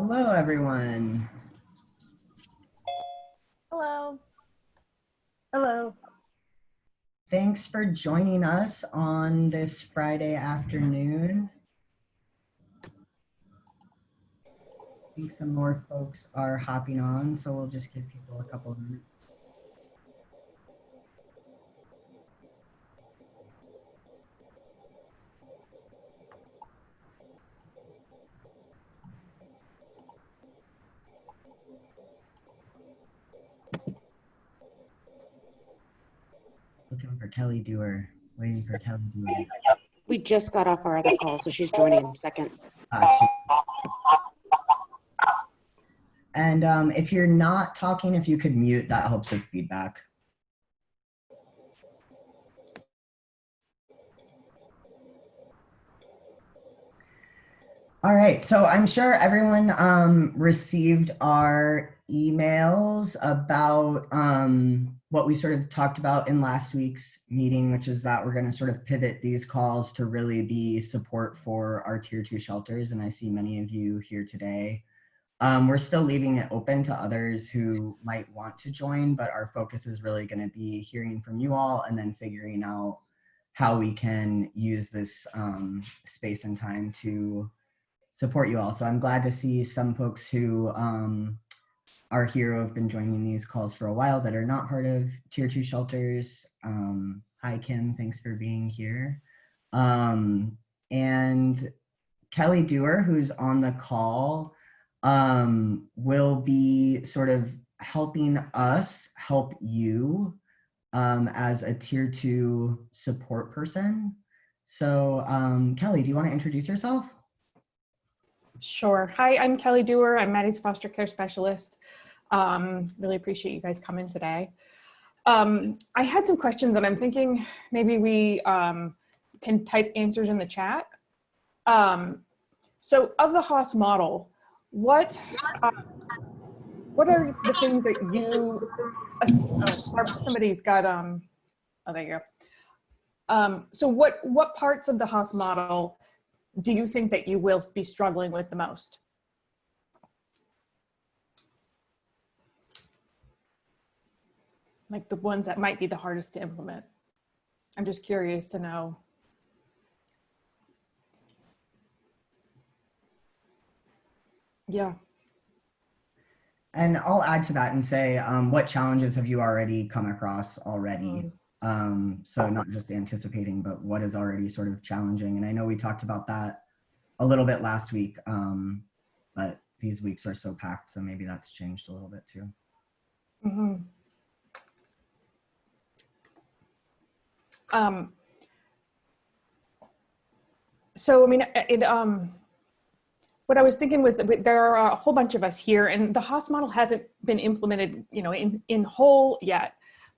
Hello, everyone. Hello. Hello. Thanks for joining us on this Friday afternoon. I think some more folks are hopping on, so we'll just give people a couple of minutes. Looking for Kelly Dewar, waiting for Kelly Dewar. We just got off our other call, so she's joining in a second. And if you're not talking, if you could mute, that helps with feedback. All right, so I'm sure everyone received our emails about what we sort of talked about in last week's meeting, which is that we're going to sort of pivot these calls to really be support for our Tier 2 shelters. And I see many of you here today. We're still leaving it open to others who might want to join, but our focus is really going to be hearing from you all and then figuring out how we can use this space and time to support you all. So I'm glad to see some folks who are here who have been joining these calls for a while that are not part of Tier 2 shelters. Hi, Kim, thanks for being here. And Kelly Dewar, who's on the call, will be sort of helping us help you as a Tier 2 support person. So Kelly, do you want to introduce yourself? Sure. Hi, I'm Kelly Dewar. I'm Maddie's foster care specialist. Really appreciate you guys coming today. I had some questions and I'm thinking maybe we can type answers in the chat. So of the Haas model, what are the things that you, somebody's got, oh, there you go. So what parts of the Haas model do you think that you will be struggling with the most? Like the ones that might be the hardest to implement. I'm just curious to know. Yeah. And I'll add to that and say, what challenges have you already come across already? So not just anticipating, but what is already sort of challenging. And I know we talked about that a little bit last week, but these weeks are so packed, so maybe that's changed a little bit too. Mm-hmm. So, I mean, what I was thinking was that there are a whole bunch of us here and the Haas model hasn't been implemented, you know, in whole yet,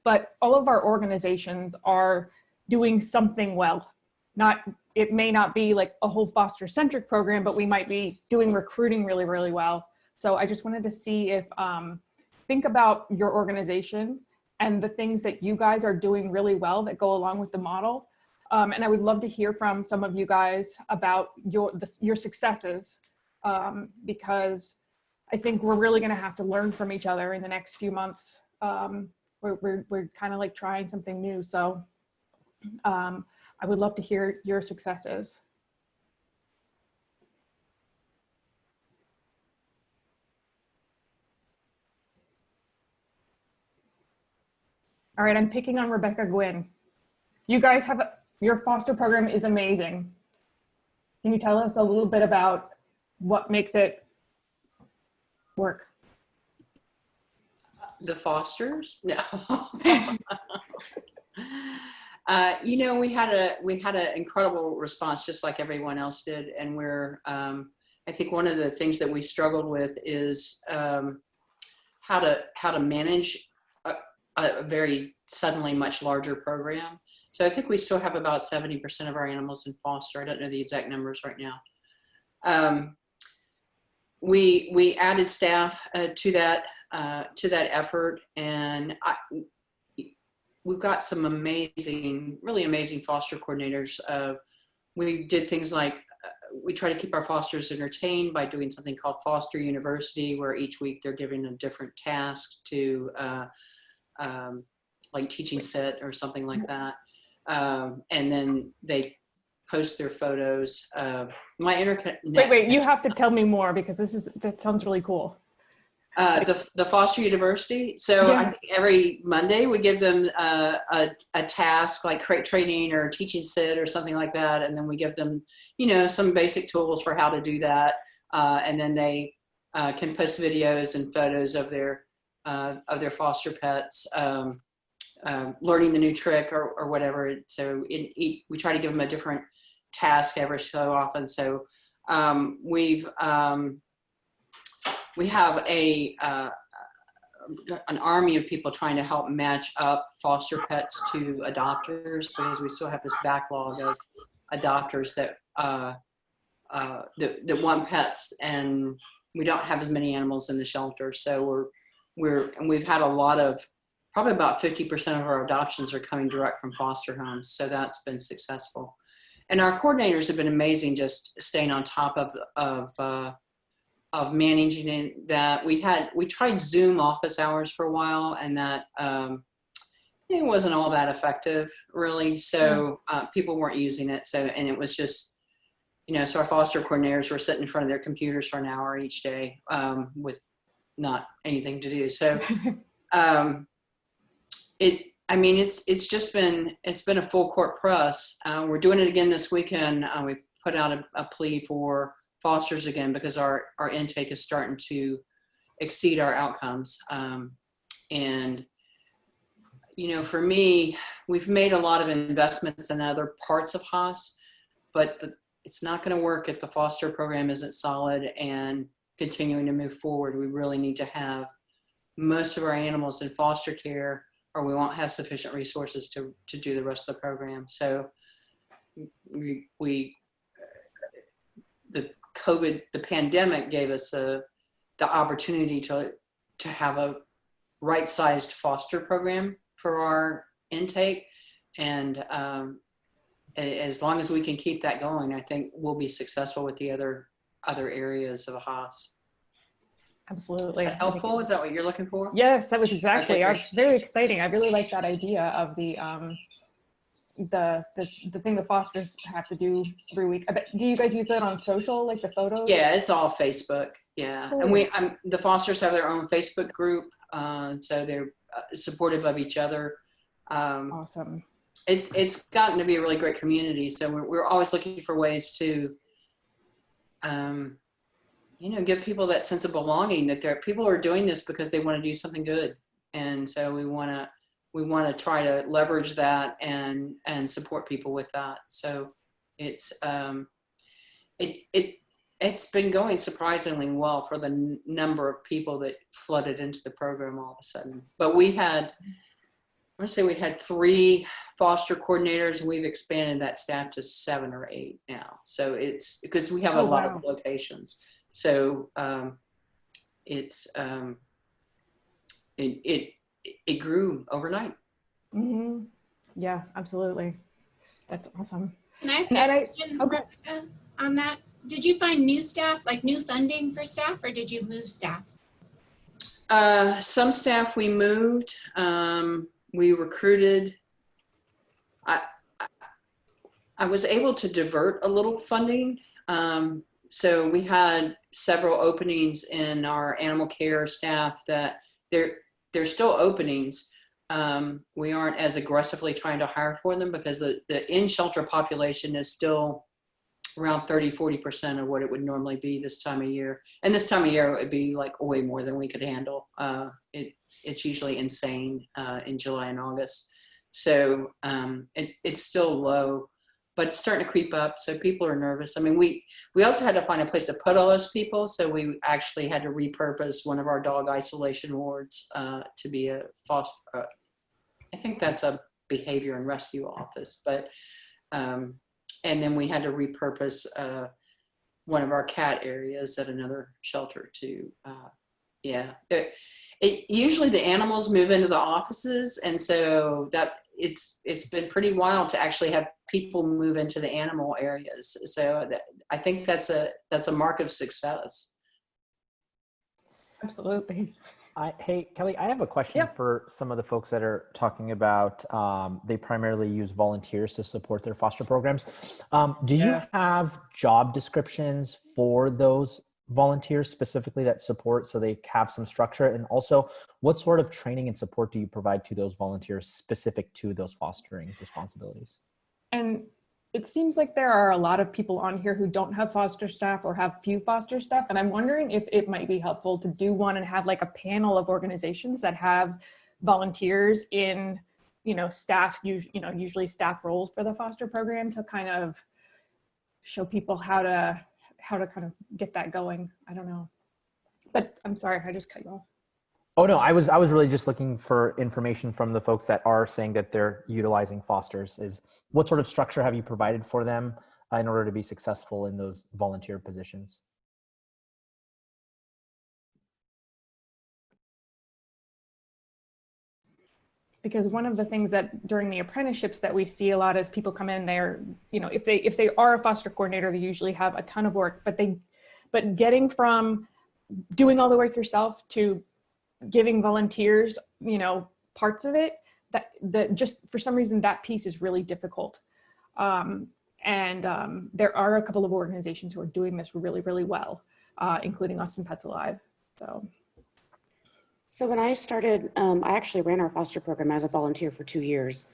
but all of our organizations are doing something well. It may not be like a whole foster centric program, but we might be doing recruiting really, really well. So I just wanted to see if, think about your organization and the things that you guys are doing really well that go along with the model. And I would love to hear from some of you guys about your successes, because I think we're really gonna have to learn from each other in the next few months. We're kind of like trying something new. So I would love to hear your successes. All right, I'm picking on Rebecca Gwynn. You guys have, your foster program is amazing. Can you tell us a little bit about what makes it work? The fosters? No. You know, we had an incredible response, just like everyone else did, and we're I think one of the things that we struggled with is how to manage a very suddenly much larger program. So I think we still have about 70% of our animals in foster. I don't know the exact numbers right now. We added staff to that effort, and we've got some amazing, really amazing foster coordinators. We did things like we try to keep our fosters entertained by doing something called Foster University, where each week they're given a different task to like teaching sit or something like that. And then they post their photos. My internet. Wait, you have to tell me more because that sounds really cool. The Foster University. So Yeah. I think every Monday we give them a task like crate training or teaching sit or something like that. And then we give them, some basic tools for how to do that. And then they can post videos and photos of their foster pets, learning the new trick or whatever. So we try to give them a different task every so often. So we have an army of people trying to help match up foster pets to adopters, because we still have this backlog of adopters that want pets, and we don't have as many animals in the shelter. So we've had a lot of, probably about 50% of our adoptions are coming direct from foster homes. So that's been successful. And our coordinators have been amazing, just staying on top of managing that. We tried Zoom office hours for a while, and that it wasn't all that effective, really. So people weren't using it. So, and it was just, so our foster coordinators were sitting in front of their computers for an hour each day with not anything to do. So it's been a full court press. We're doing it again this weekend. We put out a plea for fosters again, because our intake is starting to exceed our outcomes. And, for me, we've made a lot of investments in other parts of HOS, but it's not going to work if the foster program isn't solid and continuing to move forward. We really need to have most of our animals in foster care, or we won't have sufficient resources to do the rest of the program. So the pandemic gave us the opportunity to have a right-sized foster program for our intake. And as long as we can keep that going, I think we'll be successful with the other areas of HOS. Absolutely. Is that helpful? Is that what you're looking for? Yes, that was exactly. Okay, Very exciting. I really like that idea of the thing the fosters have to do every week. Do you guys use that on social, like the photos? Yeah, it's all Facebook. Yeah, Cool. And the fosters have their own Facebook group, so they're supportive of each other. Awesome. It's gotten to be a really great community. So we're always looking for ways to, give people that sense of belonging, that people are doing this because they want to do something good, and so we want to try to leverage that and support people with that. So it's been going surprisingly well for the number of people that flooded into the program all of a sudden. But we had 3 foster coordinators, and we've expanded that staff to 7 or 8 now. So it's because we have a lot of locations. So it grew overnight. Mm-hmm. Yeah, absolutely. That's awesome. Can I ask you a question on that? Did you find new staff, like new funding for staff, or did you move staff? Some staff we moved. We recruited. I was able to divert a little funding. So we had several openings in our animal care staff that they're still openings. We aren't as aggressively trying to hire for them because the in-shelter population is still around 30-40% of what it would normally be this time of year. And this time of year, it would be like way more than we could handle. It's usually insane in July and August. So it's still low, but it's starting to creep up. So people are nervous. I mean, we also had to find a place to put all those people. So we actually had to repurpose one of our dog isolation wards to be a foster. I think that's a behavior and rescue office, but and then we had to repurpose one of our cat areas at another shelter to, usually the animals move into the offices. And so that it's been pretty wild to actually have people move into the animal areas. So I think that's a mark of success. Absolutely. Hey, Kelly, I have a question Yeah. for some of the folks that are talking about they primarily use volunteers to support their foster programs. Do you Yes. have job descriptions for those volunteers specifically that support so they have some structure? And also, what sort of training and support do you provide to those volunteers specific to those fostering responsibilities? And it seems like there are a lot of people on here who don't have foster staff or have few foster staff. And I'm wondering if it might be helpful to do one and have like a panel of organizations that have volunteers in, staff, usually staff roles for the foster program to kind of show people how to kind of get that going. I don't know, but I'm sorry, I just cut you off. Oh no, I was really just looking for information from the folks that are saying that they're utilizing fosters. Is what sort of structure have you provided for them in order to be successful in those volunteer positions? Because one of the things that during the apprenticeships that we see a lot is people come in there, if they are a foster coordinator, they usually have a ton of work, but getting from doing all the work yourself to giving volunteers, parts of it, that just for some reason that piece is really difficult. There are a couple of organizations who are doing this really, really well, including Austin Pets Alive. So when I started, I actually ran our foster program as a volunteer for 2 years.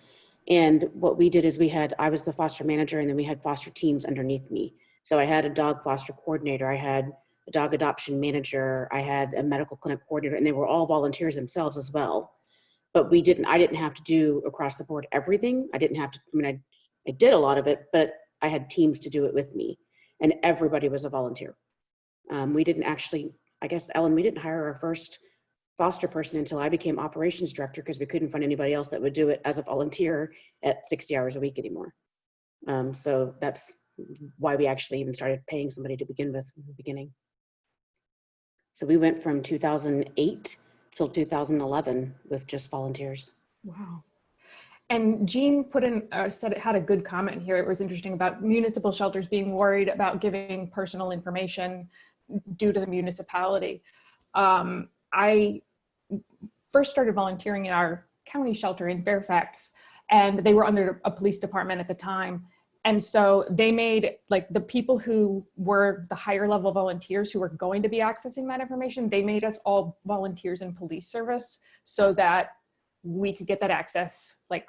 And what we did is I was the foster manager, and then we had foster teams underneath me. So I had a dog foster coordinator, I had a dog adoption manager, I had a medical clinic coordinator, and they were all volunteers themselves as well. But I didn't have to do across the board everything. I didn't have to, I did a lot of it, but I had teams to do it with me, and everybody was a volunteer. We didn't actually, I guess, Ellen, we didn't hire our first foster person until I became operations director, because we couldn't find anybody else that would do it as a volunteer at 60 hours a week anymore. So that's why we actually even started paying somebody to begin with in the beginning. So we went from 2008 till 2011 with just volunteers. Wow. And Jean had a good comment here. It was interesting about municipal shelters being worried about giving personal information due to the municipality. I first started volunteering in our county shelter in Fairfax, and they were under a police department at the time. And so they made, like, the people who were the higher level volunteers who were going to be accessing that information, they made us all volunteers in police service so that we could get that access, like,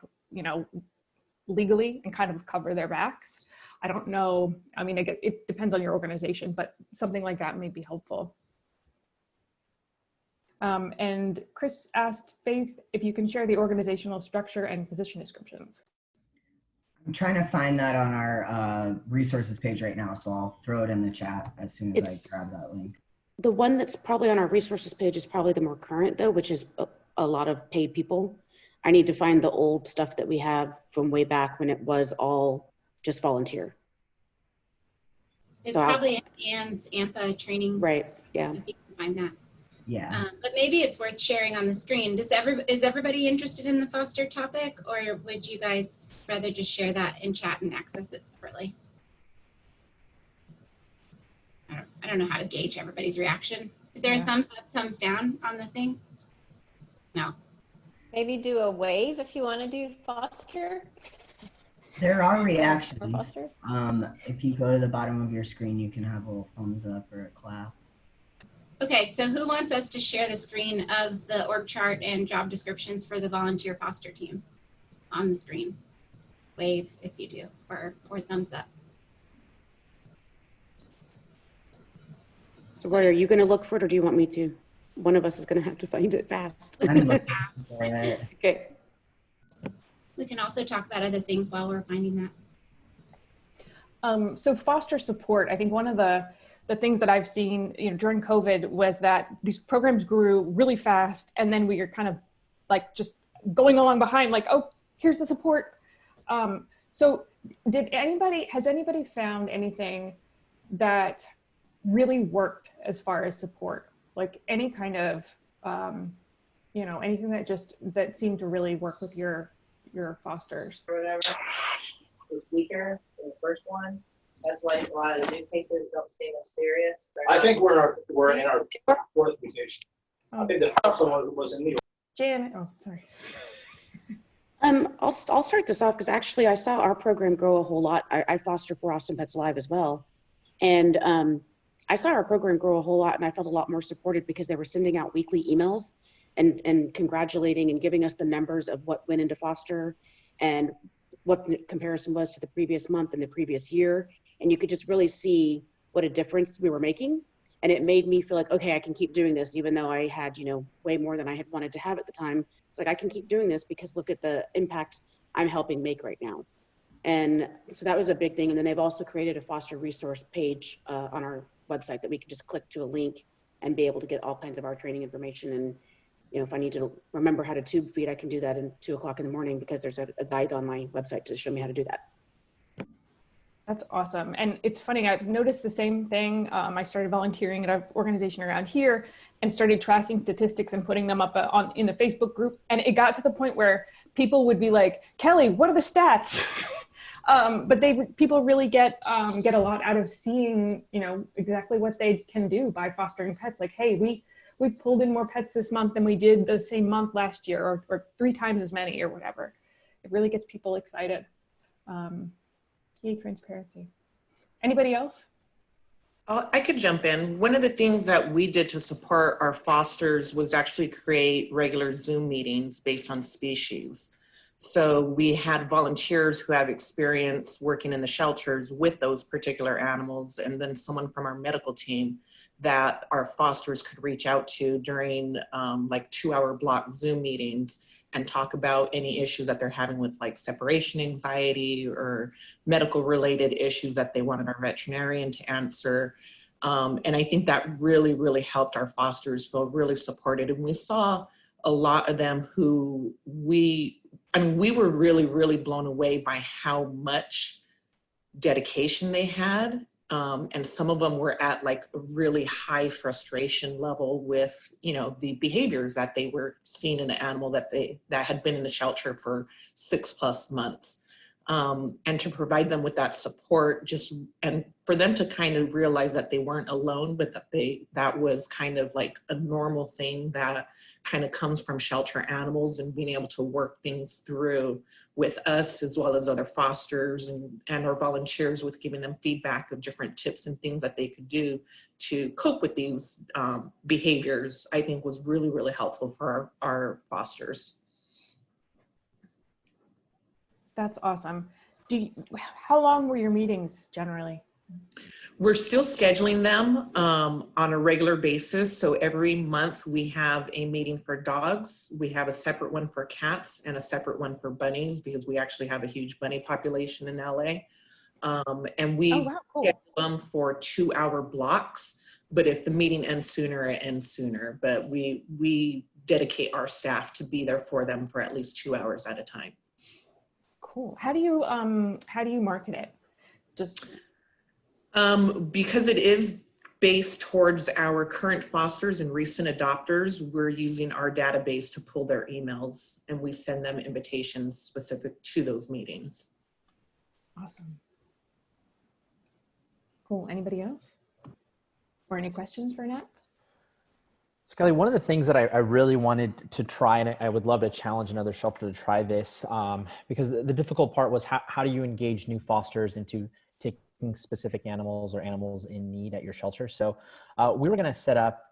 legally, and kind of cover their backs. I don't know. I mean, it depends on your organization, but something like that may be helpful. And Chris asked Faith if you can share the organizational structure and position descriptions. I'm trying to find that on our resources page right now, so I'll throw it in the chat as soon as I grab that link. The one that's probably on our resources page is probably the more current, though, which is a lot of paid people. I need to find the old stuff that we have from way back when it was all just volunteer. It's probably Anne's AmPA training. Right, yeah. If you can find that. Yeah. But maybe it's worth sharing on the screen. Is everybody interested in the foster topic, or would you guys rather just share that in chat and access it separately? I don't know how to gauge everybody's reaction. Is there a thumbs up, thumbs down on the thing? No. Maybe do a wave if you want to do foster. There are reactions. Or foster. If you go to the bottom of your screen, you can have a little thumbs up or a clap. Okay, so who wants us to share the screen of the org chart and job descriptions for the volunteer foster team on the screen? Wave if you do, or thumbs up. So where are you going to look for it, or do you want me to? One of us is going to have to find it fast. I'm looking for it. Okay. We can also talk about other things while we're finding that. So foster support, I think one of the things that I've seen, during COVID was that these programs grew really fast, and then we are kind of like just going along behind, like, oh, here's the support. So has anybody found anything that really worked as far as support? Like any kind of, anything that seemed to really work with your your fosters? or whatever was weaker than the first one. That's why a lot of the new cases don't seem as serious. I think we're in our fourth mutation. I think the first one was in New York. Janet, oh, sorry. I'll start this off because actually I saw our program grow a whole lot. I foster for Austin Pets Live as well. And I saw our program grow a whole lot, and I felt a lot more supported because they were sending out weekly emails and congratulating and giving us the numbers of what went into foster and what the comparison was to the previous month and the previous year. And you could just really see what a difference we were making. And it made me feel like, okay, I can keep doing this, even though I had, way more than I had wanted to have at the time. It's like, I can keep doing this because look at the impact I'm helping make right now. And so that was a big thing. And then they've also created a foster resource page on our website that we can just click to a link and be able to get all kinds of our training information. And, if I need to remember how to tube feed, I can do that at 2 o'clock in the morning because there's a guide on my website to show me how to do that. That's awesome. And it's funny, I've noticed the same thing. I started volunteering at an organization around here and started tracking statistics and putting them up in the Facebook group. And it got to the point where people would be like, Kelly, what are the stats? But people really get a lot out of seeing, exactly what they can do by fostering pets. Like, hey, we pulled in more pets this month than we did the same month last year, or 3 times as many or whatever. It really gets people excited. Yay, transparency. Anybody else? I could jump in. One of the things that we did to support our fosters was actually create regular Zoom meetings based on species. So we had volunteers who have experience working in the shelters with those particular animals, and then someone from our medical team that our fosters could reach out to during like 2-hour block Zoom meetings and talk about any issues that they're having with like separation anxiety or medical related issues that they wanted our veterinarian to answer. And I think that really, really helped our fosters feel really supported. And we saw a lot of them who we were really, really blown away by how much dedication they had. And some of them were at like a really high frustration level with, the behaviors that they were seeing in the animal that had been in the shelter for 6+ months. And to provide them with that support, and for them to kind of realize that they weren't alone, but that was kind of like a normal thing that kind of comes from shelter animals, and being able to work things through with us as well as other fosters and our volunteers with giving them feedback of different tips and things that they could do to cope with these behaviors, I think was really, really helpful for our fosters. That's awesome. How long were your meetings generally? We're still scheduling them on a regular basis. So every month we have a meeting for dogs. We have a separate one for cats and a separate one for bunnies because we actually have a huge bunny population in LA. And we schedule them for 2-hour blocks. But if the meeting ends sooner, it ends sooner. But we dedicate our staff to be there for them for at least 2 hours at a time. Cool. How do you market it? Just because it is based towards our current fosters and recent adopters, we're using our database to pull their emails, and we send them invitations specific to those meetings. Awesome. Cool. Anybody else? Or any questions for Nat? Scully, one of the things that I really wanted to try, and I would love to challenge another shelter to try this, because the difficult part was how do you engage new fosters into taking specific animals or animals in need at your shelter. So we were going to set up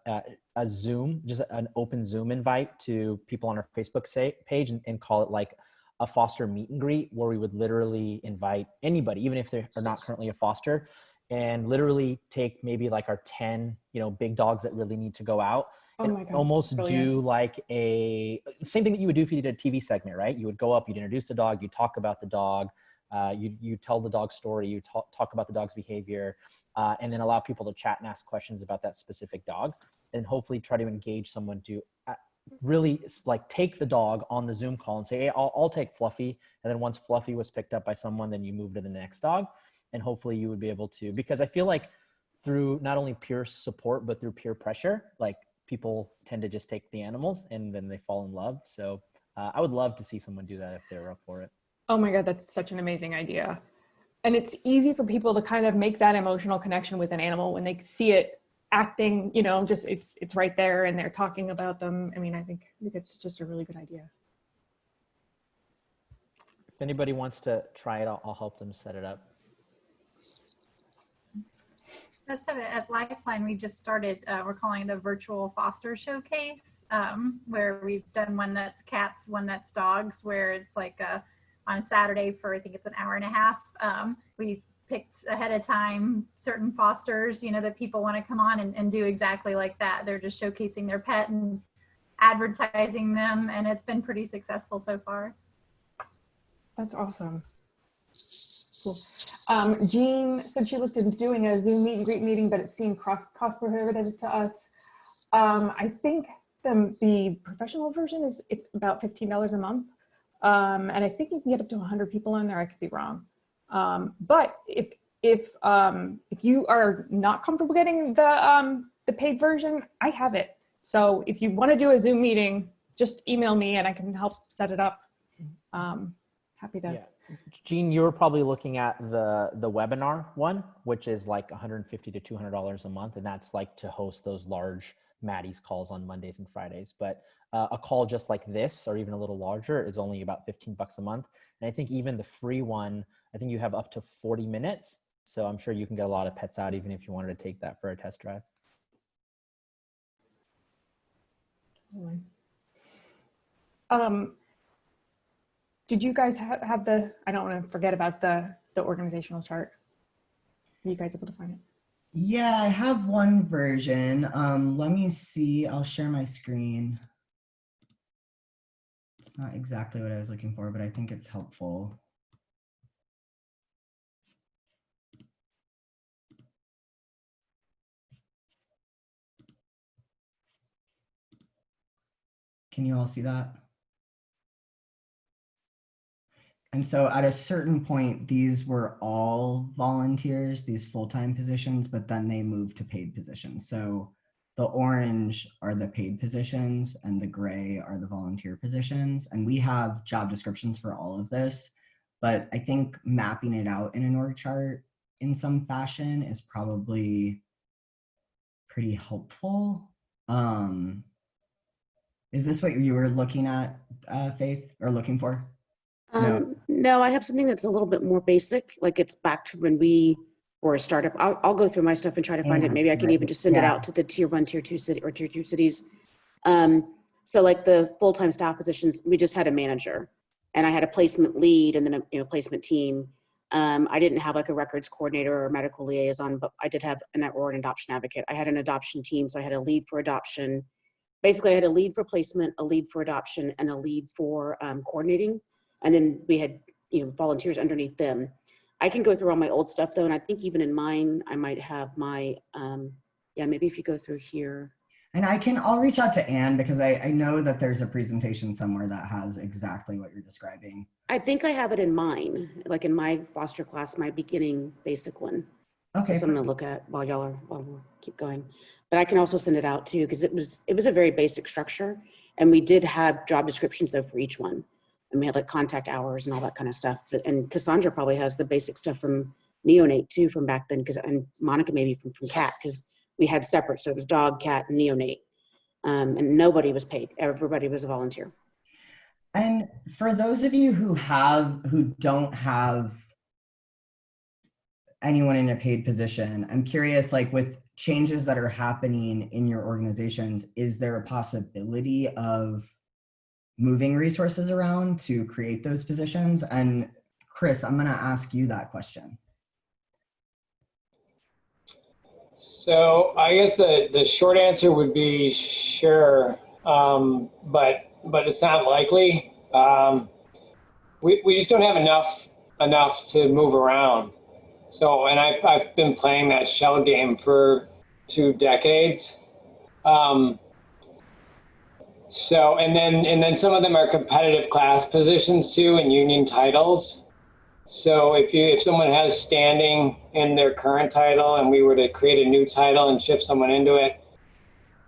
a Zoom, just an open Zoom invite to people on our Facebook page and call it like a foster meet and greet, where we would literally invite anybody, even if they are not currently a foster, and literally take maybe like our 10, big dogs that really need to go out. Oh and my God, almost brilliant. do like same thing that you would do if you did a TV segment, right? You would go up, you'd introduce the dog, you talk about the dog, you tell the dog's story, you talk about the dog's behavior, and then allow people to chat and ask questions about that specific dog, and hopefully try to engage someone to really like take the dog on the Zoom call and say, hey, I'll take Fluffy. And then once Fluffy was picked up by someone, then you move to the next dog. And hopefully you would be able to, because I feel like through not only peer support, but through peer pressure, like people tend to just take the animals and then they fall in love. So I would love to see someone do that if they're up for it. Oh my God, that's such an amazing idea. And it's easy for people to kind of make that emotional connection with an animal when they see it acting, you know, just it's right there and they're talking about them. I mean, I think it's just a really good idea. If anybody wants to try it, I'll help them set it up. Let's have it at Lifeline. We just started, we're calling it the virtual foster showcase, where we've done one that's cats, one that's dogs, where it's like on a Saturday for, I think it's an hour and a half. We picked ahead of time certain fosters, you know, that people want to come on and do exactly like that. They're just showcasing their pet and advertising them, and it's been pretty successful so far. That's awesome. Cool. Jean said she looked into doing a Zoom meet and greet meeting, but it seemed cost prohibitive to us. I think the professional version it's about $15 a month. And I think you can get up to 100 people in there. I could be wrong. But if you are not comfortable getting the paid version, I have it. So if you want to do a Zoom meeting, just email me and I can help set it up. Happy to. Yeah. Jean, you were probably looking at the webinar one, which is like $150 to $200 a month. And that's like to host those large Maddie's calls on Mondays and Fridays. But a call just like this, or even a little larger, is only about $15 a month. And I think even the free one, I think you have up to 40 minutes. So I'm sure you can get a lot of pets out, even if you wanted to take that for a test drive. Did you guys have I don't want to forget about the organizational chart. Are you guys able to find it? Yeah, I have one version. Let me see. I'll share my screen. It's not exactly what I was looking for, but I think it's helpful. Can you all see that? And so at a certain point, these were all volunteers, these full-time positions, but then they moved to paid positions. So the orange are the paid positions and the gray are the volunteer positions. And we have job descriptions for all of this, but I think mapping it out in an org chart in some fashion is probably pretty helpful. Is this what you were looking at, Faith, or looking for? No, I have something that's a little bit more basic. Like it's back to when we were a startup. I'll go through my stuff and try to find it. Maybe I can even just send it out to the tier 1, tier 2 city or tier 2 cities. So like the full-time staff positions, we just had a manager and I had a placement lead and then a placement team. I didn't have like a records coordinator or a medical liaison, but I did have an adoption advocate. I had an adoption team. So I had a lead for adoption. Basically I had a lead for placement, a lead for adoption, and a lead for coordinating. And then we had, volunteers underneath them. I can go through all my old stuff though. And I think even in mine, I might have my, maybe if you go through here. And I'll reach out to Anne because I know that there's a presentation somewhere that has exactly what you're describing. I think I have it in mine, like in my foster class, my beginning basic one. Okay. So I'm gonna look at while we'll keep going. But I can also send it out too, because it was a very basic structure. And we did have job descriptions though for each one. And we had like contact hours and all that kind of stuff. And Cassandra probably has the basic stuff from neonate too from back then, and Monica maybe from cat, because we had separate. So it was dog, cat, and neonate. And nobody was paid. Everybody was a volunteer. And for those of you who don't have anyone in a paid position, I'm curious, like with changes that are happening in your organizations, is there a possibility of moving resources around to create those positions? And Chris, I'm going to ask you that question. So I guess the short answer would be sure, but it's not likely. We just don't have enough to move around. So, and I've been playing that shell game for 2 decades. So, and then some of them are competitive class positions too, and union titles. So if someone has standing in their current title and we were to create a new title and shift someone into it,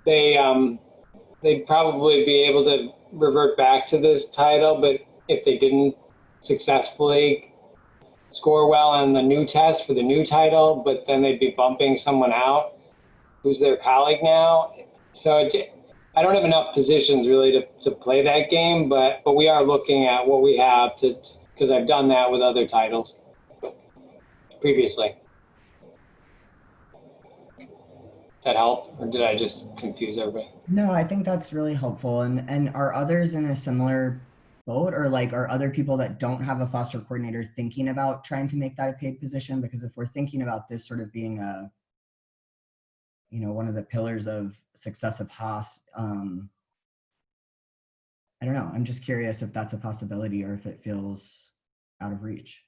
they'd probably be able to revert back to this title, but if they didn't successfully score well on the new test for the new title, but then they'd be bumping someone out who's their colleague now. So I don't have enough positions really to play that game, but we are looking at what we have to, because I've done that with other titles previously. Does that help, or did I just confuse everybody? No, I think that's really helpful. And are others in a similar boat, or like are other people that don't have a foster coordinator thinking about trying to make that a paid position? Because if we're thinking about this sort of being a, you know, one of the pillars of success of HOS, I don't know. I'm just curious if that's a possibility or if it feels out of reach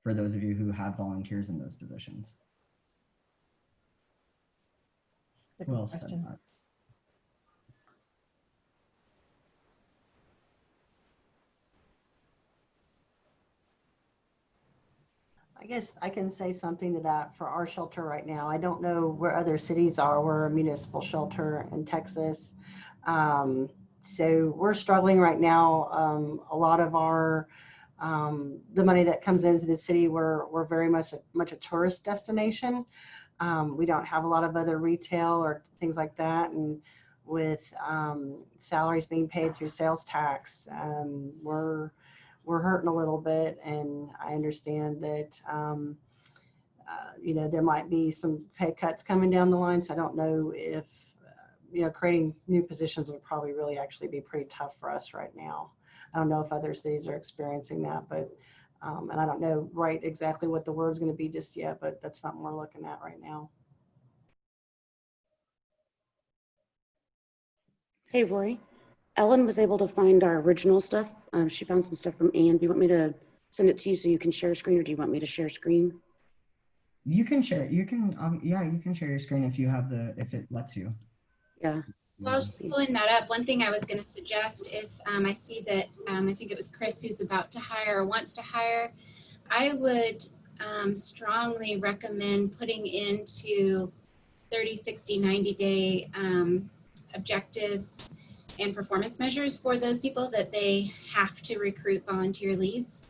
for those of you who have volunteers in those positions. That's a good question. I guess I can say something to that for our shelter right now. I don't know where other cities are. We're a municipal shelter in Texas. So we're struggling right now. A lot of our, the money that comes into the city, we're very much a tourist destination. We don't have a lot of other retail or things like that. And with salaries being paid through sales tax, we're hurting a little bit, and I understand that, you know, there might be some pay cuts coming down the line. So I don't know if, you know, creating new positions would probably really actually be pretty tough for us right now. I don't know if other cities are experiencing that, but, and I don't know exactly what the word's going to be just yet, but that's something we're looking at right now. Hey, Rory. Ellen was able to find our original stuff. She found some stuff from Anne. Do you want me to send it to you so you can share a screen, or do you want me to share a screen? You can share. You can. Yeah, you can share your screen if you have if it lets you. Yeah. Well, I was just pulling that up. One thing I was going to suggest, if I see that, I think it was Chris who's about to hire or wants to hire, I would strongly recommend putting into 30, 60, 90-day objectives and performance measures for those people that they have to recruit volunteer leads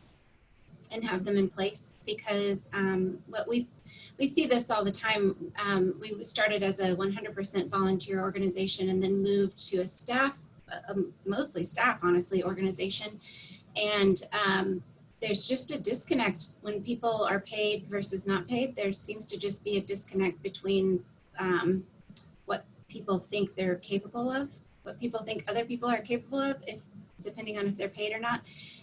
and have them in place, because what we see this all the time. We started as a 100% volunteer organization and then moved to a staff, mostly staff, honestly, organization. And there's just a disconnect when people are paid versus not paid. There seems to just be a disconnect between what people think they're capable of, what people think other people are capable of, depending on if they're paid or not.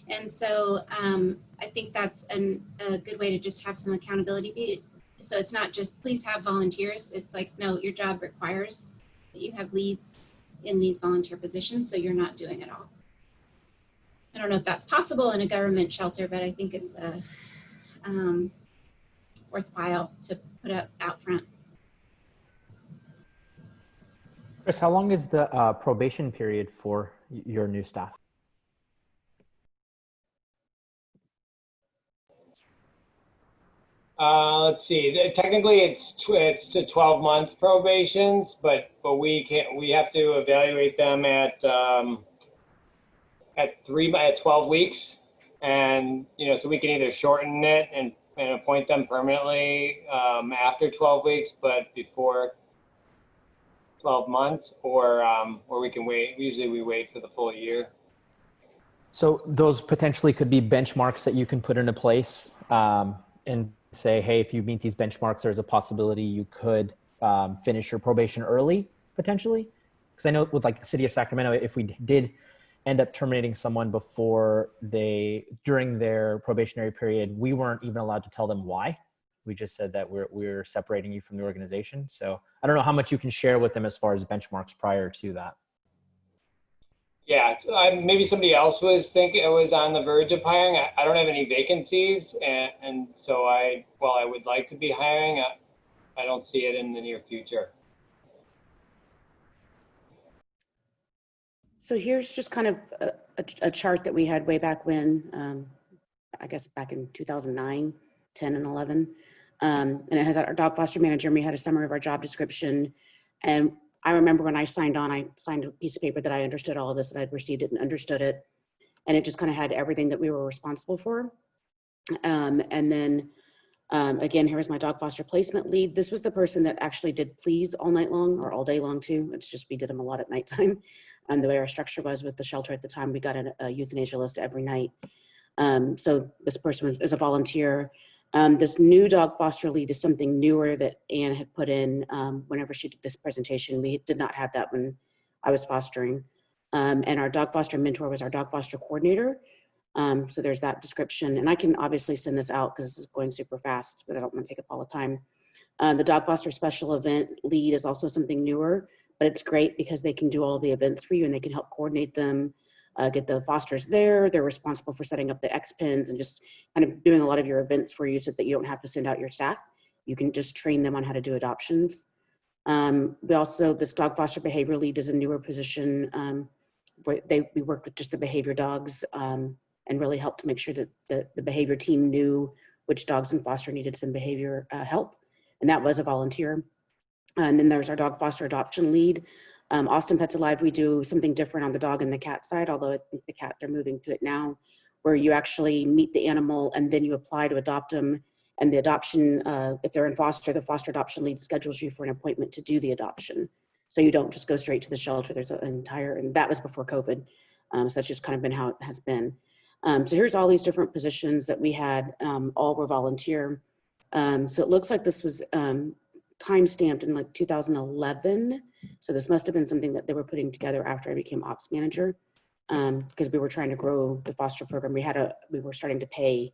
And so I think that's a good way to just have some accountability. So it's not just please have volunteers. It's like, no, your job requires that you have leads in these volunteer positions, so you're not doing it all. I don't know if that's possible in a government shelter, but I think it's worthwhile to put out front. Chris, how long is the probation period for your new staff? Let's see. Technically, it's to 12-month probations, but we have to evaluate them at 12 weeks, and you know, so we can either shorten it and appoint them permanently after 12 weeks, but before 12 months, or we can wait. Usually, we wait for the full year. So those potentially could be benchmarks that you can put into place and say, hey, if you meet these benchmarks, there's a possibility you could finish your probation early, potentially. Because I know with like the city of Sacramento, if we did end up terminating someone during their probationary period, we weren't even allowed to tell them why. We just said that we're separating you from the organization. So I don't know how much you can share with them as far as benchmarks prior to that. Yeah, maybe somebody else was on the verge of hiring. I don't have any vacancies, and so while I would like to be hiring, I don't see it in the near future. So here's just kind of a chart that we had way back when, I guess back in 2009, 10 and 11. And it has our dog foster manager, and we had a summary of our job description. And I remember when I signed on, I signed a piece of paper that I understood all of this, that I'd received it and understood it. And it just kind of had everything that we were responsible for. And then again, here was my dog foster placement lead. This was the person that actually did pleas all night long, or all day long too. It's just, we did them a lot at nighttime. And the way our structure was with the shelter at the time, we got a euthanasia list every night. So this person is a volunteer. This new dog foster lead is something newer that Anne had put in whenever she did this presentation. We did not have that when I was fostering. And our dog foster mentor was our dog foster coordinator. So there's that description. And I can obviously send this out because this is going super fast, but I don't want to take up all the time. The dog foster special event lead is also something newer, but it's great because they can do all the events for you and they can help coordinate them, get the fosters there. They're responsible for setting up the X-Pens and just kind of doing a lot of your events for you so that you don't have to send out your staff. You can just train them on how to do adoptions. We also, this dog foster behavior lead is a newer position. We worked with just the behavior dogs and really helped to make sure that the behavior team knew which dogs in foster needed some behavior help. And that was a volunteer. And then there's our dog foster adoption lead. Austin Pets Alive, we do something different on the dog and the cat side, although I think the cat, they're moving to it now, where you actually meet the animal and then you apply to adopt them. And the adoption, if they're in foster, the foster adoption lead schedules you for an appointment to do the adoption. So you don't just go straight to the shelter. There's an entire, and that was before COVID. So that's just kind of been how it has been. So here's all these different positions that we had, all were volunteer. So it looks like this was time stamped in like 2011. So this must have been something that they were putting together after I became ops manager, because we were trying to grow the foster program. We were starting to pay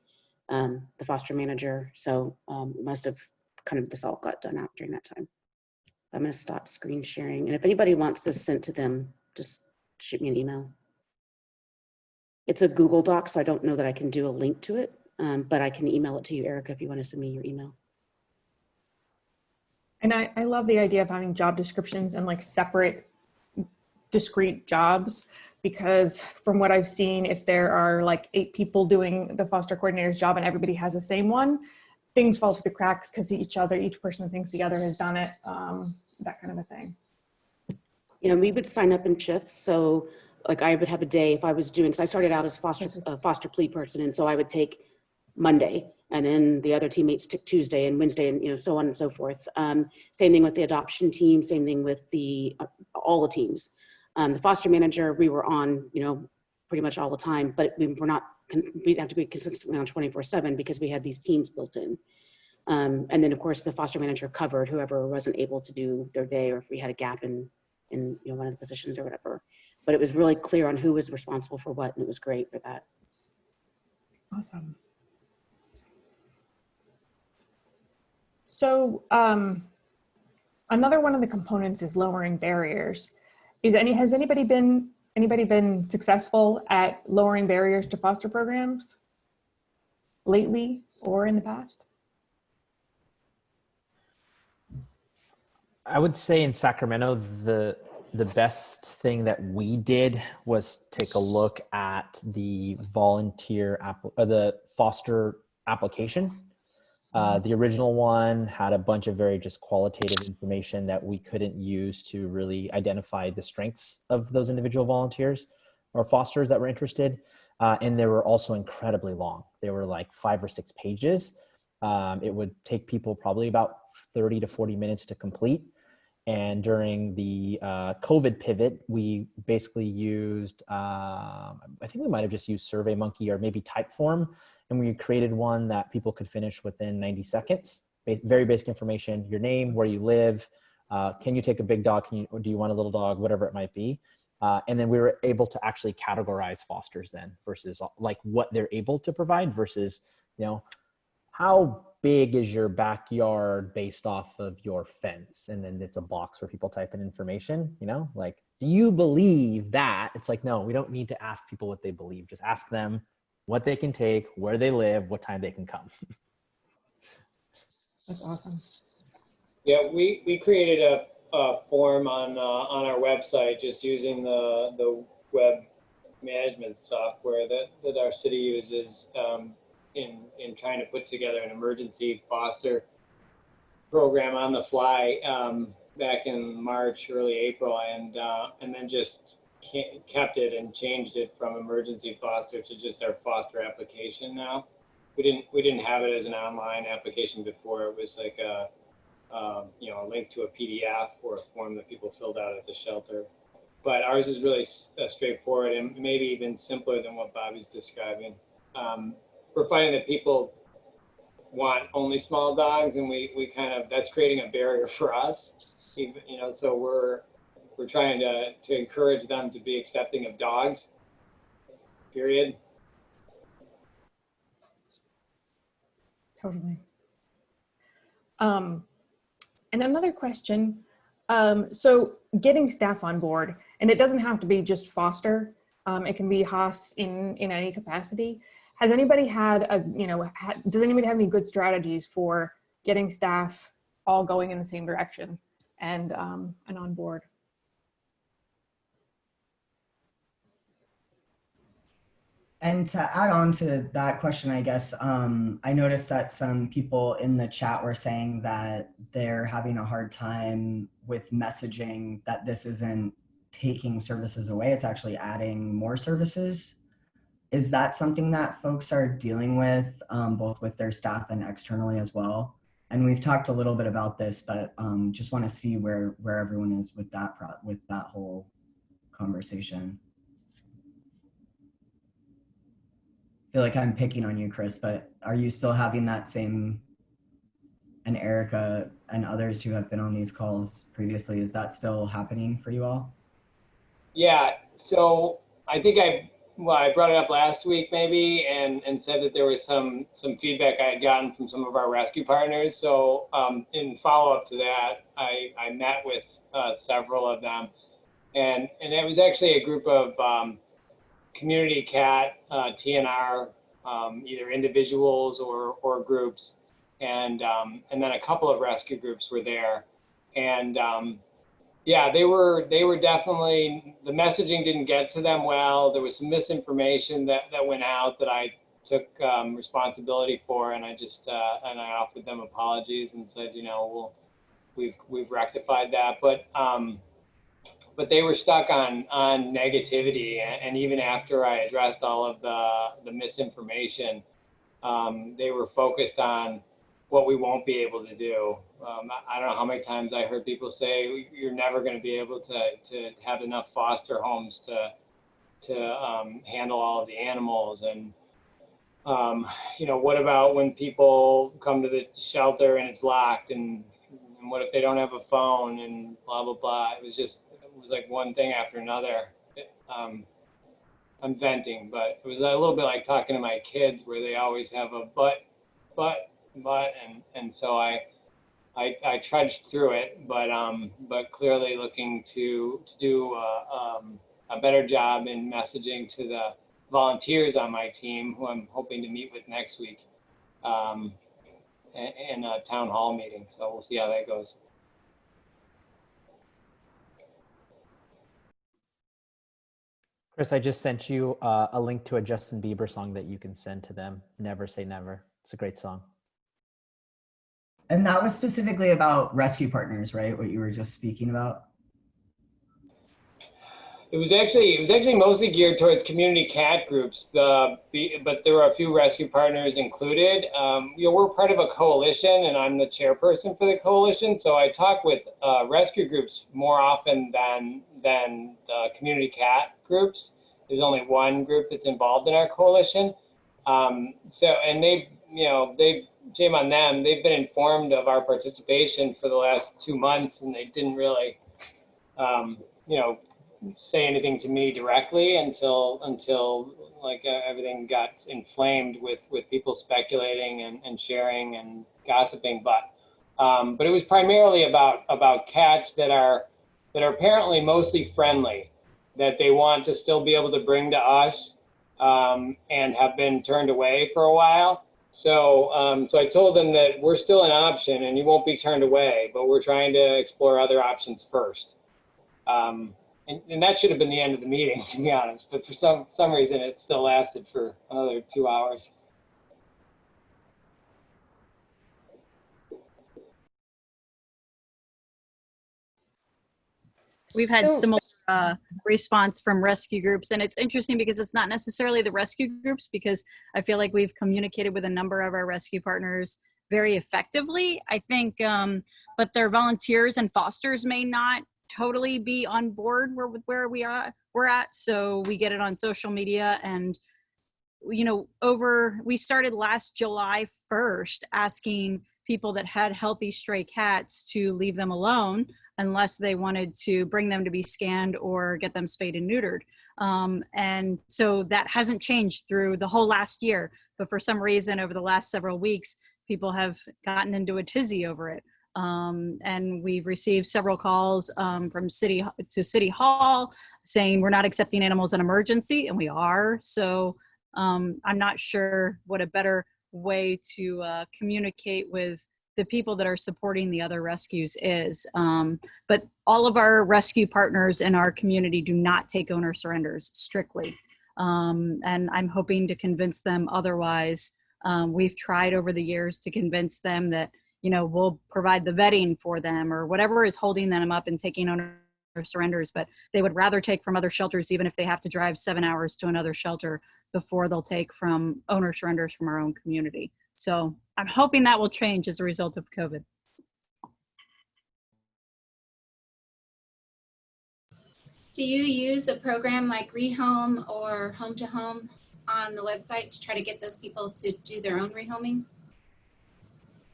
the foster manager. So it must have kind of, this all got done out during that time. I'm going to stop screen sharing. And if anybody wants this sent to them, just shoot me an email. It's a Google Doc, so I don't know that I can do a link to it, but I can email it to you, Erica, if you want to send me your email. And I love the idea of having job descriptions and like separate, discrete jobs, because from what I've seen, if there are like 8 people doing the foster coordinator's job and everybody has the same one, things fall through the cracks because each person thinks the other has done it, that kind of a thing. You know, we would sign up in shifts. So like I would have a day if I was doing, because I started out as foster plea person. And so I would take Monday and then the other teammates took Tuesday and Wednesday and, you know, so on and so forth. Same thing with the adoption team, same thing with the, all the teams. The foster manager, we were on, you know, pretty much all the time, but we were not, we'd have to be consistently on 24/7 because we had these teams built in. And then of course the foster manager covered whoever wasn't able to do their day, or if we had a gap in you know, one of the positions or whatever. But it was really clear on who was responsible for what, and it was great for that. Awesome. So another one of the components is lowering barriers. Has anybody been successful at lowering barriers to foster programs lately or in the past? I would say in Sacramento, the best thing that we did was take a look at the the foster application. The original one had a bunch of very just qualitative information that we couldn't use to really identify the strengths of those individual volunteers or fosters that were interested. And they were also incredibly long. They were like 5 or 6 pages. It would take people probably about 30 to 40 minutes to complete. And during the COVID pivot, we basically used, I think we might have just used SurveyMonkey or maybe Typeform. And we created one that people could finish within 90 seconds. Very basic information, your name, where you live, can you take a big dog, or do you want a little dog, whatever it might be. And then we were able to actually categorize fosters then versus like what they're able to provide versus, you know, how big is your backyard based off of your fence? And then it's a box where people type in information, you know, like, do you believe that? It's like, no, we don't need to ask people what they believe. Just ask them what they can take, where they live, what time they can come. That's awesome. Yeah, we created a form on our website just using the web management software that our city uses in trying to put together an emergency foster program on the fly. back in March, early April, and then just kept it and changed it from emergency foster to just our foster application now. We didn't have it as an online application before. It was like a link to a PDF or a form that people filled out at the shelter. But ours is really straightforward and maybe even simpler than what Bobby's describing. We're finding that people want only small dogs, and we kind of, that's creating a barrier for us. So we're trying to encourage them to be accepting of dogs, period. Totally. And another question, so getting staff on board, and it doesn't have to be just foster, it can be HOS in any capacity. Has anybody had does anybody have any good strategies for getting staff all going in the same direction and on board? And to add on to that question, I guess, I noticed that some people in the chat were saying that they're having a hard time with messaging that this isn't taking services away, it's actually adding more services. Is that something that folks are dealing with, both with their staff and externally as well? And we've talked a little bit about this, but just want to see where everyone is with that whole conversation. I feel like I'm picking on you, Chris, but are you still having that same, and Erica and others who have been on these calls previously, is that still happening for you all? Yeah, so I think I brought it up last week maybe and said that there was some feedback I had gotten from some of our rescue partners. So in follow-up to that, I met with several of them, and it was actually a group of community cat, TNR, either individuals or groups, and then a couple of rescue groups were there, and yeah, they were definitely, the messaging didn't get to them well. There was some misinformation that went out that I took responsibility for, and I just and I offered them apologies and said, we've rectified that, but they were stuck on negativity, and even after I addressed all of the misinformation, they were focused on what we won't be able to do. I don't know how many times I heard people say, you're never going to be able to have enough foster homes to handle all of the animals. And, what about when people come to the shelter and it's locked, and what if they don't have a phone, and blah, blah, blah. It was like one thing after another. I'm venting, but it was a little bit like talking to my kids where they always have a but, and so I trudged through it, but clearly looking to do a better job in messaging to the volunteers on my team, who I'm hoping to meet with next week in a town hall meeting. So we'll see how that goes. Chris, I just sent you a link to a Justin Bieber song that you can send to them. Never Say Never. It's a great song. And that was specifically about rescue partners, right? What you were just speaking about? It was actually mostly geared towards community cat groups, but there were a few rescue partners included. We're part of a coalition, and I'm the chairperson for the coalition, so I talk with rescue groups more often than community cat groups. There's only one group that's involved in our coalition. And shame on them, they've been informed of our participation for the last 2 months, and they didn't really, say anything to me directly until everything got inflamed with people speculating and sharing and gossiping. But it was primarily about cats that are apparently mostly friendly, that they want to still be able to bring to us, and have been turned away for a while. So I told them that we're still an option and you won't be turned away, but we're trying to explore other options first. And that should have been the end of the meeting, to be honest, but for some reason it still lasted for another 2 hours. We've had So- similar response from rescue groups, and it's interesting because it's not necessarily the rescue groups, because I feel like we've communicated with a number of our rescue partners very effectively, I think, but their volunteers and fosters may not totally be on board where we're at. So we get it on social media, and we started last July 1st asking people that had healthy stray cats to leave them alone unless they wanted to bring them to be scanned or get them spayed and neutered. And so that hasn't changed through the whole last year, but for some reason over the last several weeks, people have gotten into a tizzy over it. And we've received several calls from City Hall saying we're not accepting animals in emergency, and we are. So I'm not sure what a better way to communicate with the people that are supporting the other rescues is. But all of our rescue partners in our community do not take owner surrenders strictly. And I'm hoping to convince them otherwise. We've tried over the years to convince them that, we'll provide the vetting for them or whatever is holding them up and taking owner surrenders, but they would rather take from other shelters, even if they have to drive 7 hours to another shelter before they'll take from owner surrenders from our own community. So I'm hoping that will change as a result of COVID. Do you use a program like Rehome or Home to Home on the website to try to get those people to do their own rehoming?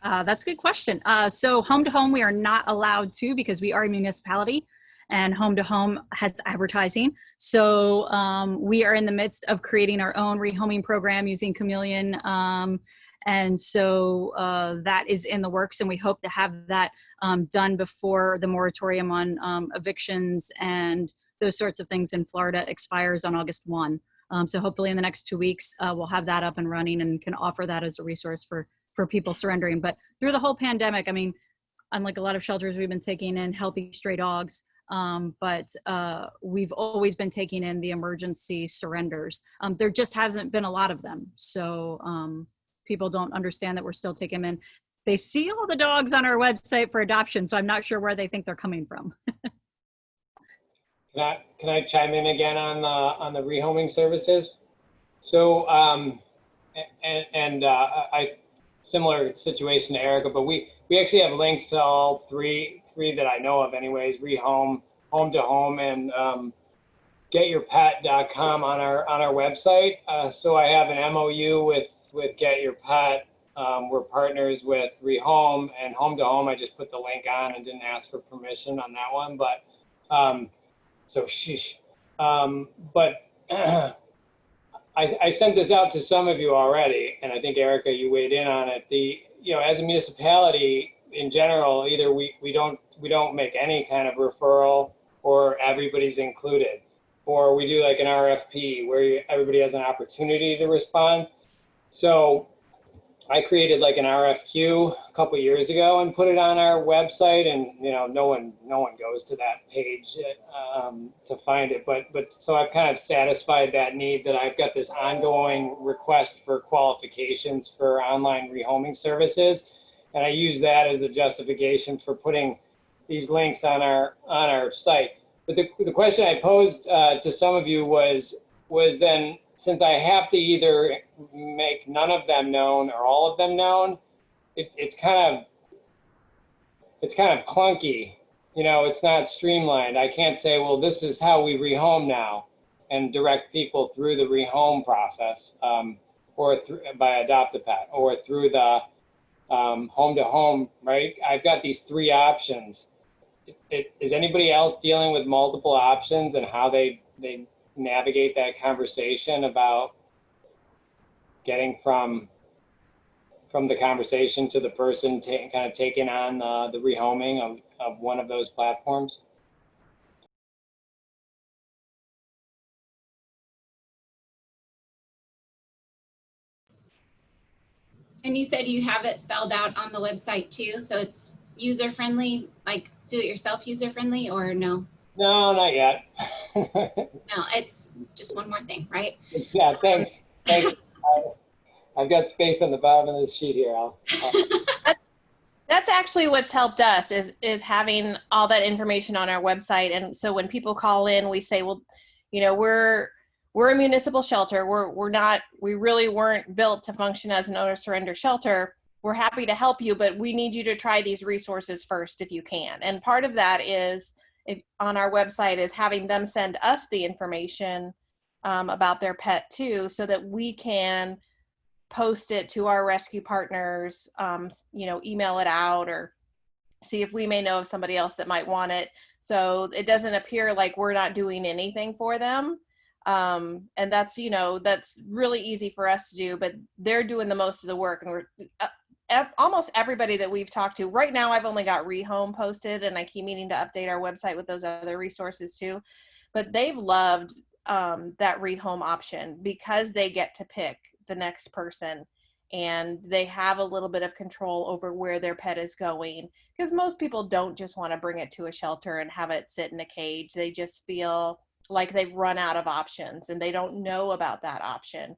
That's a good question. So Home to Home, we are not allowed to because we are a municipality, and Home to Home has advertising. So we are in the midst of creating our own rehoming program using Chameleon. And so that is in the works, and we hope to have that done before the moratorium on evictions and those sorts of things in Florida expires on August 1. So hopefully in the next 2 weeks, we'll have that up and running and can offer that as a resource for people surrendering. But through the whole pandemic, I mean, unlike a lot of shelters, we've been taking in healthy stray dogs, but we've always been taking in the emergency surrenders. There just hasn't been a lot of them. So people don't understand that we're still taking them in. They see all the dogs on our website for adoption, so I'm not sure where they think they're coming from. Can I chime in again on the rehoming services? So I similar situation to Erica, but we actually have links to all three that I know of anyways: Rehome, Home to Home, and getyourpet.com on our website. So I have an MOU with Get Your Pet. We're partners with Rehome and Home to Home. I just put the link on and didn't ask for permission on that one, but so sheesh. But I sent this out to some of you already, and I think Erica, you weighed in on it. As a municipality in general, either we don't make any kind of referral, or everybody's included, or we do like an RFP where everybody has an opportunity to respond. So I created like an RFQ a couple years ago and put it on our website, and no one goes to that page to find it. But so I've kind of satisfied that need, that I've got this ongoing request for qualifications for online rehoming services, and I use that as the justification for putting these links on our site. But the question I posed to some of you was then, since I have to either make none of them known or all of them known, it's kind of clunky. It's not streamlined. I can't say, well, this is how we rehome now, and direct people through the rehome process, or by Adopt-A-Pet, or through the Home to Home, right? I've got these three options. Is anybody else dealing with multiple options and how they navigate that conversation about getting from the conversation to the person kind of taking on the rehoming of one of those platforms? And you said you have it spelled out on the website too, so it's user-friendly, like do-it-yourself user-friendly, or no? No, not yet. No, it's just one more thing, right? Yeah, thanks. I've got space on the bottom of the sheet here. That's actually what's helped us is having all that information on our website. And so when people call in, we say, well, you know, we're a municipal shelter. We really weren't built to function as an owner surrender shelter. We're happy to help you, but we need you to try these resources first if you can. And part of that is on our website is having them send us the information about their pet too, so that we can post it to our rescue partners, you know, email it out or see if we may know of somebody else that might want it. So it doesn't appear like we're not doing anything for them. And that's, you know, that's really easy for us to do, but they're doing the most of the work. And we're almost everybody that we've talked to right now, I've only got Rehome posted, and I keep meaning to update our website with those other resources too, but they've loved that Rehome option because they get to pick the next person and they have a little bit of control over where their pet is going, because most people don't just want to bring it to a shelter and have it sit in a cage. They just feel like they've run out of options and they don't know about that option.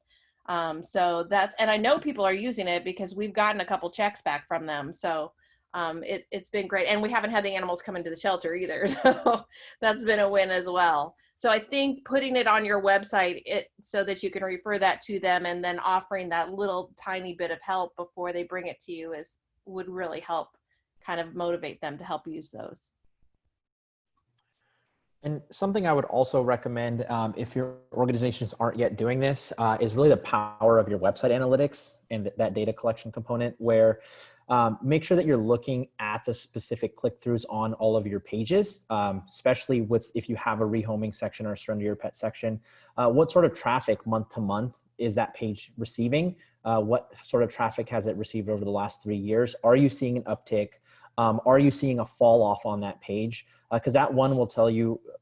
So that's, and I know people are using it because we've gotten a couple checks back from them. So it's been great. And we haven't had the animals come into the shelter either. So that's been a win as well. So I think putting it on your website so that you can refer that to them, and then offering that little tiny bit of help before they bring it to you would really help kind of motivate them to help use those. And something I would also recommend, if your organizations aren't yet doing this, is really the power of your website analytics and that data collection component, where make sure that you're looking at the specific click-throughs on all of your pages, especially if you have a rehoming section or a surrender your pet section. What sort of traffic month to month is that page receiving? What sort of traffic has it received over the last 3 years? Are you seeing an uptick? Are you seeing a fall off on that page? Because that one will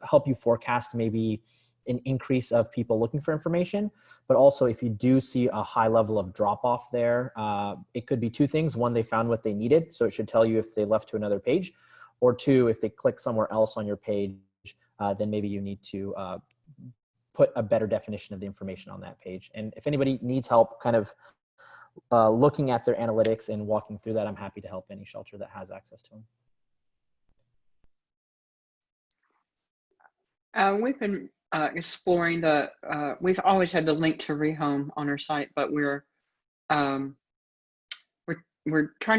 help you forecast maybe an increase of people looking for information. But also, if you do see a high level of drop off there, it could be two things. One, they found what they needed, so it should tell you if they left to another page. Or two, if they click somewhere else on your page, then maybe you need to put a better definition of the information on that page. And if anybody needs help kind of looking at their analytics and walking through that, I'm happy to help any shelter that has access to them. We've been exploring we've always had the link to Rehome on our site, but we're trying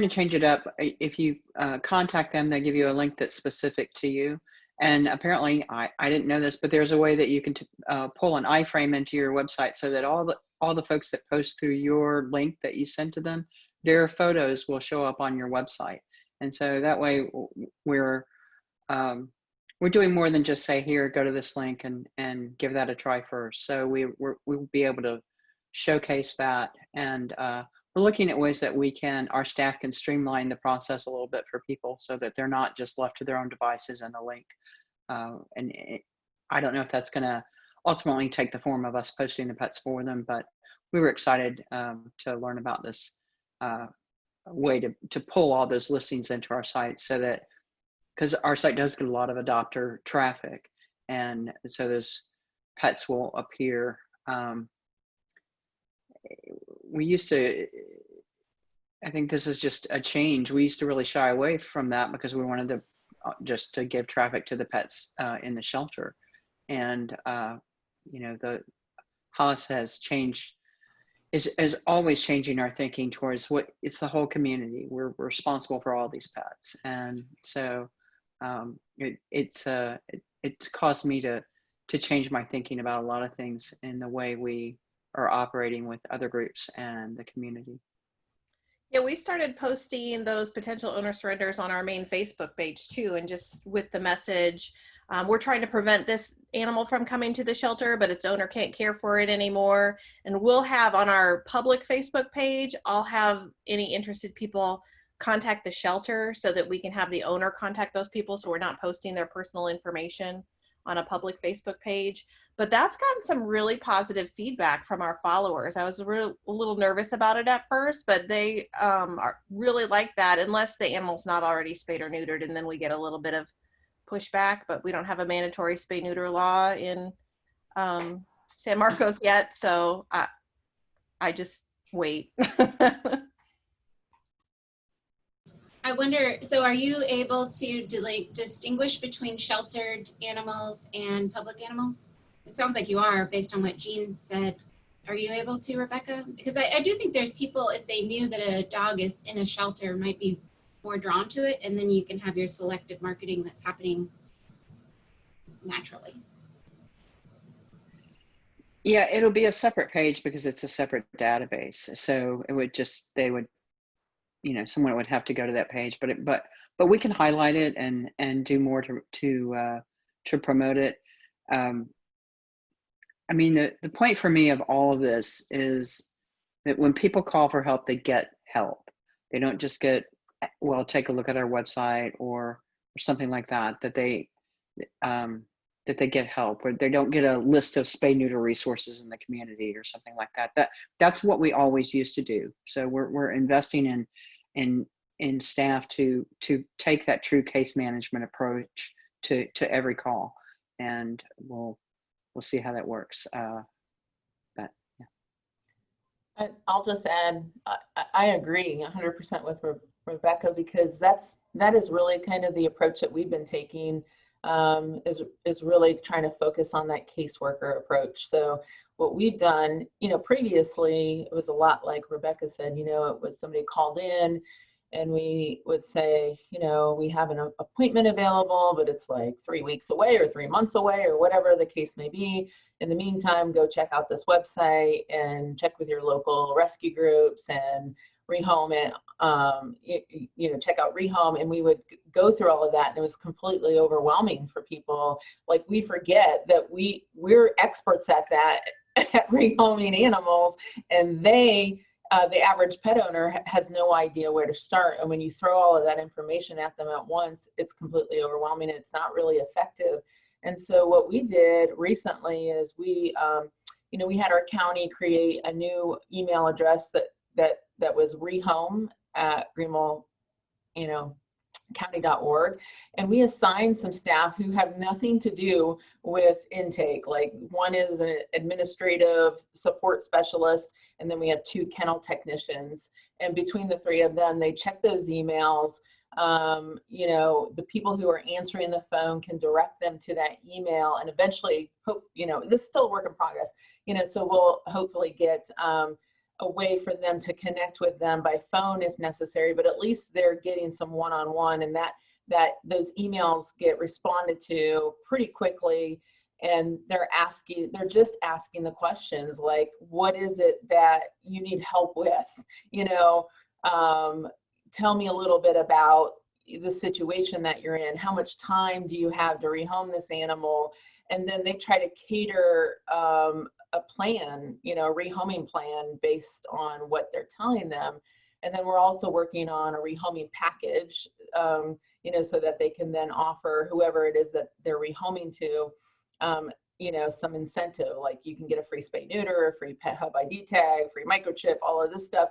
to change it up. If you contact them, they give you a link that's specific to you. And apparently, I didn't know this, but there's a way that you can pull an iframe into your website so that all the folks that post through your link that you send to them, their photos will show up on your website. And so that way we're doing more than just say, here, go to this link and give that a try first. So we'll be able to showcase that. And we're looking at ways that our staff can streamline the process a little bit for people so that they're not just left to their own devices and a link. I don't know if that's gonna ultimately take the form of us posting the pets for them, but we were excited to learn about this way to pull all those listings into our site, so that, because our site does get a lot of adopter traffic, and so those pets will appear. We used to, I think this is just a change. We used to really shy away from that because we wanted just to give traffic to the pets in the shelter. And, the Hollis has changed, is always changing our thinking towards it's the whole community. We're responsible for all these pets. And so it's caused me to change my thinking about a lot of things in the way we are operating with other groups and the community. Yeah, we started posting those potential owner surrenders on our main Facebook page too, and just with the message, we're trying to prevent this animal from coming to the shelter, but its owner can't care for it anymore. And we'll have on our public Facebook page, I'll have any interested people contact the shelter so that we can have the owner contact those people, so we're not posting their personal information on a public Facebook page. But that's gotten some really positive feedback from our followers. I was a little nervous about it at first, but they really like that, unless the animal's not already spayed or neutered, and then we get a little bit of pushback. But we don't have a mandatory spay neuter law in San Marcos yet, so I just wait. I wonder, so are you able to distinguish between sheltered animals and public animals? It sounds like you are, based on what Jean said. Are you able to, Rebecca? Because I do think there's people, if they knew that a dog is in a shelter, might be more drawn to it, and then you can have your selective marketing that's happening naturally. Yeah, it'll be a separate page because it's a separate database. So it would just, they would, you know, someone would have to go to that page, but we can highlight it and do more to promote it. I mean, the point for me of all of this is that when people call for help, they get help. They don't just get, well, take a look at our website or something like that, that they get help, or they don't get a list of spay neuter resources in the community or something like that. That's what we always used to do. So we're investing in staff to take that true case management approach to every call, and we'll see how that works. But yeah. I'll just add, I agree 100% with Rebecca, because that is really kind of the approach that we've been taking, is really trying to focus on that caseworker approach. So what we've done, you know, previously it was a lot like Rebecca said, you know, it was somebody called in and we would say, you know, we have an appointment available, but it's like 3 weeks away or 3 months away or whatever the case may be. In the meantime, go check out this website and check with your local rescue groups and rehome it, you know, check out rehome. And we would go through all of that, and it was completely overwhelming for people. Like, we forget that we're experts at that, at rehoming animals, and the average pet owner has no idea where to start. And when you throw all of that information at them at once, it's completely overwhelming. It's not really effective. And so what we did recently is we, you know, we had our county create a new email address that was rehome@greenville, you know, county.org, and we assigned some staff who have nothing to do with intake. Like, one is an administrative support specialist, and then we have 2 kennel technicians, and between the 3 of them, they check those emails. You know, the people who are answering the phone can direct them to that email, and eventually, you know, this is still a work in progress, you know, so we'll hopefully get a way for them to connect with them by phone if necessary, but at least they're getting some one-on-one, and that those emails get responded to pretty quickly, and they're just asking the questions like, what is it that you need help with? You know, tell me a little bit about the situation that you're in. How much time do you have to rehome this animal? And then they try to cater a plan, you know, a rehoming plan based on what they're telling them. And then we're also working on a rehoming package, you know, so that they can then offer whoever it is that they're rehoming to, you know, some incentive, like you can get a free spay neuter, a free pet hub ID tag, free microchip, all of this stuff.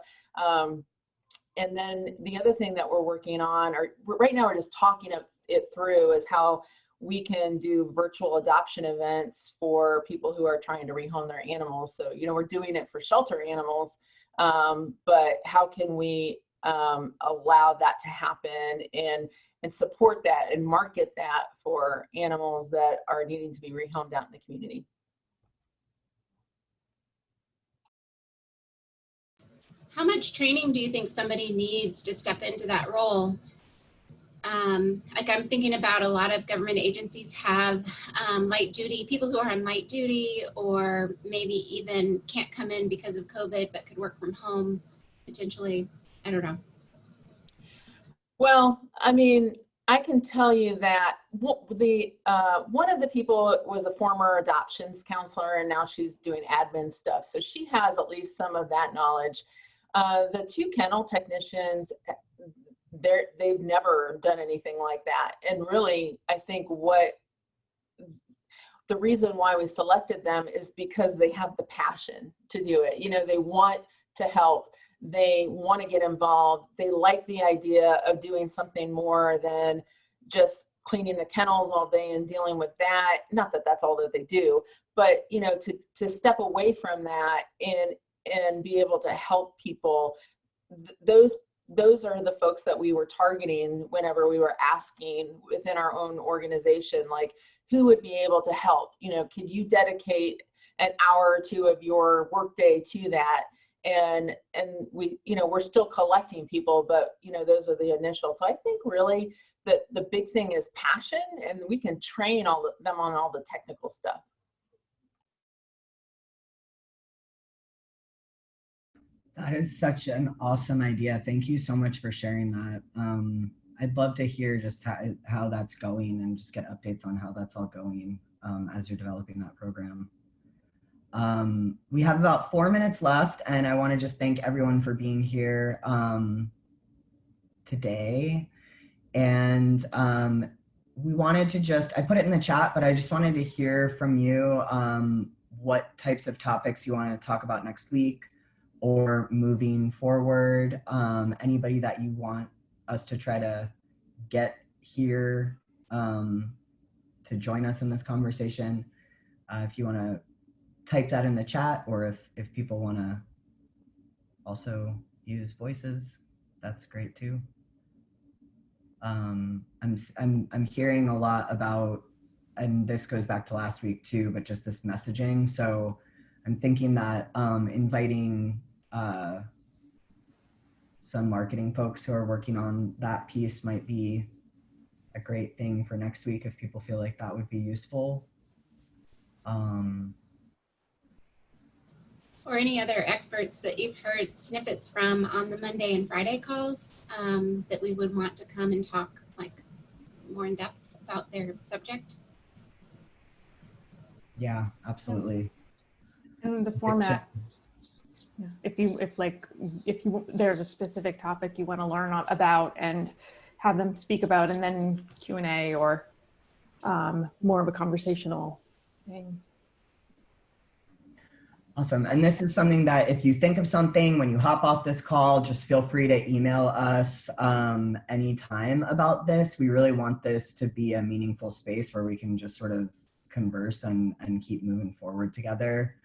And then the other thing that we're working on, or right now we're just talking it through, is how we can do virtual adoption events for people who are trying to rehome their animals. So, you know, we're doing it for shelter animals, but how can we allow that to happen and support that and market that for animals that are needing to be rehomed out in the community? How much training do you think somebody needs to step into that role? Like, I'm thinking about a lot of government agencies have light duty, people who are on light duty, or maybe even can't come in because of COVID, but could work from home potentially. I don't know. Well, I mean, I can tell you that one of the people was a former adoptions counselor, and now she's doing admin stuff. So she has at least some of that knowledge. The 2 kennel technicians, they've never done anything like that. And really, I think the reason why we selected them is because they have the passion to do it. You know, they want to help. They want to get involved. They like the idea of doing something more than just cleaning the kennels all day and dealing with that. Not that that's all that they do, but, you know, to step away from that and be able to help people, those those are the folks that we were targeting whenever we were asking within our own organization, like, who would be able to help? You know, could you dedicate an hour or two of your workday to that? And we, you know, we're still collecting people, but you know, those are the initial. So I think really the big thing is passion, and we can train all of them on all the technical stuff. That is such an awesome idea. Thank you so much for sharing that. I'd love to hear just how that's going and just get updates on how that's all going as you're developing that program. We have about 4 minutes left, and I want to just thank everyone for being here today. And we wanted to just, I put it in the chat, but I just wanted to hear from you what types of topics you want to talk about next week or moving forward. Anybody that you want us to try to get here to join us in this conversation. If you want to type that in the chat, or if people want to also use voices, that's great too. I'm hearing a lot about, and this goes back to last week too, but just this messaging. So I'm thinking that inviting some marketing folks who are working on that piece might be a great thing for next week if people feel like that would be useful. Or any other experts that you've heard snippets from on the Monday and Friday calls that we would want to come and talk like more in depth about their subject. Yeah, absolutely. And the format, yeah. If there's a specific topic you want to learn about and have them speak about, and then Q&A or more of a conversational thing. Awesome. And this is something that if you think of something when you hop off this call, just feel free to email us anytime about this. We really want this to be a meaningful space where we can just sort of converse and keep moving forward together.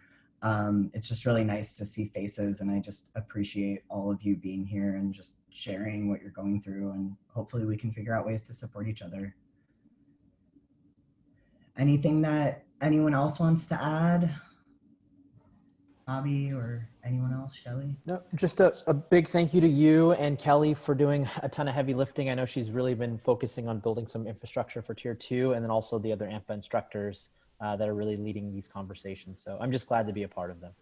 It's just really nice to see faces, and I just appreciate all of you being here and just sharing what you're going through, and hopefully we can figure out ways to support each other. Anything that anyone else wants to add? Bobby or anyone else, Shelley? No, just a big thank you to you and Kelly for doing a ton of heavy lifting. I know she's really been focusing on building some infrastructure for Tier 2, and then also the other AmPA instructors that are really leading these conversations. So I'm just glad to be a part of them.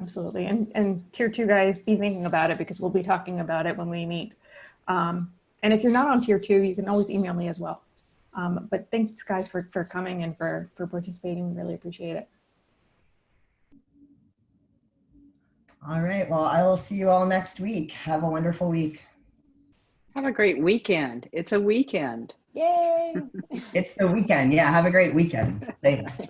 Absolutely. And Tier 2 guys, be thinking about it, because we'll be talking about it when we meet. And if you're not on Tier 2, you can always email me as well. But thanks guys for coming and for participating. Really appreciate it. All right. Well, I will see you all next week. Have a wonderful week. Have a great weekend. It's a weekend. Yay! It's the weekend. Yeah. Have a great weekend. Thanks.